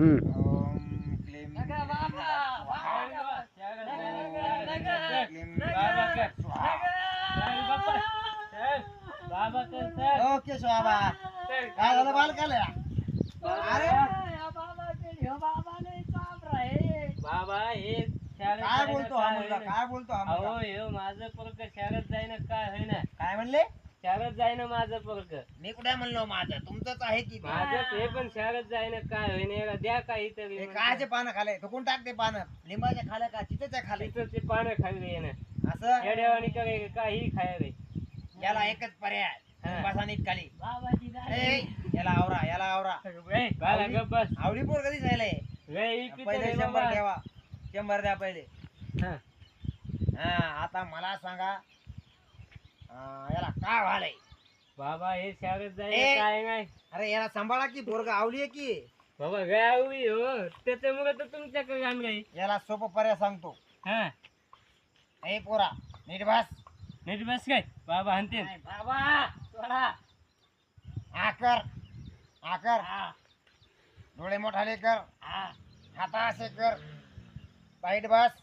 क्लीम okay स्वाबा काय झालं बालकाला अरे बाबा हे काय बोलतो हा मुलगा काय बोलतो हा मुलगा? अहो हे माझं पोरग शाळेत जाईना काय होईना काय म्हणले शाळेत जाईना माझं पोरग मी कुठे म्हणलो माझं तुमचंच आहे की माझं ते पण शाळेत जाईना काय होईना याला द्या काहीतरी हे कायचे पानं खाले थुकून टाक ते पानं लिंबाचे खाले का चितेच्या खाले तिथं ते पानं खाल्ली येणं असं येड्यावानी काय काही खाय रे याला एकच पर्याय लिंबाचा नीट खाली ए, याला आवरा बाला गप बस आवडी पोर कधी जायला लय इकित पहिले रे 100 बाबा. ठेवा 100 द्या पहिले हा. हा आता मला सांगा याला काय व्हालंय बाबा हे शाळेत ए. जाईना काय नाही अरे याला सांभाळा की पोरग आवली आहे की बाबा गावी हो त्याच्यामुळे तर तुमच्याकडे गाण गाई याला सोपं पर्याय सांगतो हा ए पोरा नीट बस नीट बस काय बाबा हनते बाबा सोडा आकर डोळे मोठाले कर हाता असे कर वाईट बस